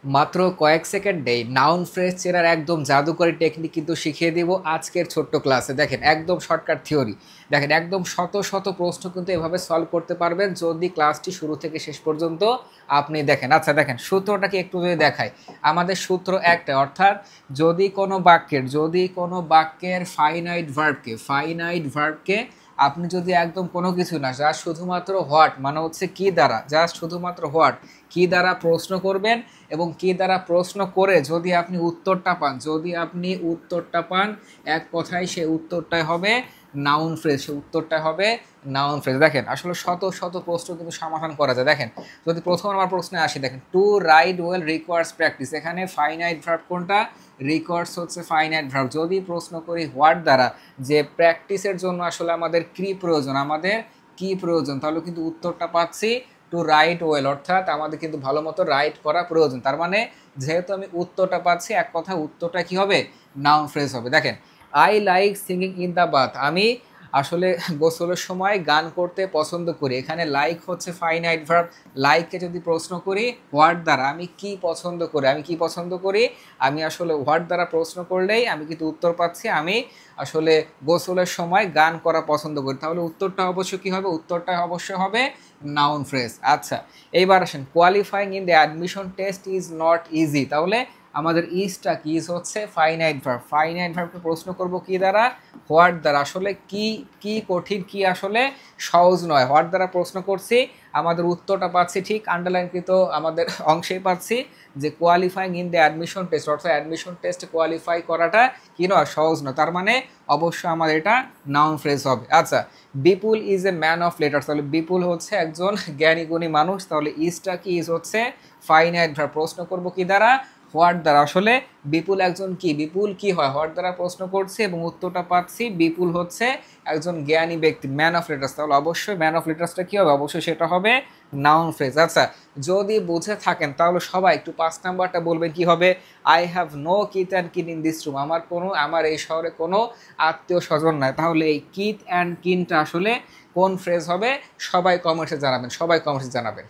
মাত্র কয়েক সেকেন্ডেই noun phrase চেনার একদম জাদুকরী টেকনিক কিন্তু শিখিয়ে দিব আজকের ছোট্ট ক্লাসে। দেখেন একদম শর্টকাট থিওরি, দেখেন একদম শত শত প্রশ্ন কিন্তু এভাবে সলভ করতে পারবেন যদি ক্লাসটি শুরু থেকে শেষ পর্যন্ত আপনি দেখেন। আচ্ছা দেখেন সূত্রটাকে একটু যদি দেখাই, আমাদের সূত্র একটা, অর্থাৎ যদি কোনো বাক্যের ফাইনাইট ভার্বকে আপনি যদি একদম কোনো কিছু না, জাস্ট শুধুমাত্র হোয়াট মানে হচ্ছে কি দ্বারা, জাস্ট শুধুমাত্র হোয়াট কি দ্বারা প্রশ্ন করবেন, এবং কি দ্বারা প্রশ্ন করে যদি আপনি উত্তরটা পান এক কথায় সে উত্তরটাই হবে নাউন ফ্রেজ, সে উত্তরটাই হবে নাউন ফ্রেজ। দেখেন আসলে শত শত প্রশ্ন কিন্তু সমাধান করা যায়। দেখেন যদি প্রথম আমার প্রশ্নে আসি, দেখেন to write well requires practice, এখানে ফাইনাইট ভার্ব কোনটা, রিকোয়ার্স হচ্ছে ফাইনাইট ভার্ব। যদি প্রশ্ন করি হোয়াট দ্বারা, যে প্র্যাকটিসের জন্য আসলে আমাদের কি প্রয়োজন, তাহলে কিন্তু উত্তরটা পাচ্ছি টু রাইট ওয়েল, অর্থাৎ আমাদের কিন্তু ভালো মতো রাইট করা প্রয়োজন। তার মানে যেহেতু আমি উত্তরটা পাচ্ছি, এক কথা উত্তরটা কি হবে, নাউন ফ্রেজ হবে। দেখেন I like singing in the bath, আমি আসলে গোসলের সময় গান করতে পছন্দ করি। এখানে লাইক হচ্ছে ফাইনাইট ভার্ব, লাইককে যদি প্রশ্ন করি হোয়াট দ্বারা, আমি কি পছন্দ করি, আমি আসলে হোয়াট দ্বারা প্রশ্ন করলেই আমি কিন্তু উত্তর পাচ্ছি আমি আসলে গোসলের সময় গান করা পছন্দ করি। তাহলে উত্তরটা অবশ্যই কী হবে, উত্তরটা অবশ্যই হবে নাউন ফ্রেজ। আচ্ছা এইবার আসেন, qualifying in the admission test is not easy, তাহলে আমাদের ইজটা কি, ইজ হচ্ছে ফাইনাইট ভার্ব, ফাইনাইট ভার্বকে প্রশ্ন করব কি দ্বারা, হোয়াট দ্বারা। আসলে কি কি কঠিন, কি আসলে সহজ নয়, হোয়াট দ্বারা প্রশ্ন করছি, আমাদের উত্তরটা পাচ্ছি ঠিক আন্ডারলাইনকৃত আমাদের অংশেই পাচ্ছি যে qualifying in the admission test, অর্থাৎ অ্যাডমিশন টেস্ট কোয়ালিফাই করাটা কি নয়, সহজ নয়। তার মানে অবশ্যই আমার এটা নাউন ফ্রেজ হবে। আচ্ছা Bipul is a man of letters, তাহলে বিপুল হচ্ছে একজন জ্ঞানী গুণী মানুষ, তাহলে ইজটা কি, ইজ হচ্ছে ফাইনাইট ভার্ব, প্রশ্ন করব কি দ্বারা, হোয়াট দ্বারা। আসলে বিপুল কি হয়, হোয়াট দ্বারা প্রশ্ন করছি এবং উত্তরটা পাচ্ছি বিপুল হচ্ছে একজন জ্ঞানী ব্যক্তি, ম্যান অফ লেটার্স, তাহলে অবশ্যই ম্যান অফ লেটার্সটা কি হবে, অবশ্যই সেটা হবে নাউন ফ্রেজ। আচ্ছা যদি বুঝে থাকেন তাহলে সবাই একটু 5 নাম্বারটা বলবেন কি হবে, I have no kith and kin in this room, আমার এই শহরে কোনো আত্মীয় স্বজন নাই। তাহলে এই কিথ অ্যান্ড কিনটা আসলে কোন ফ্রেজ হবে, সবাই কমেন্টসে জানাবেন।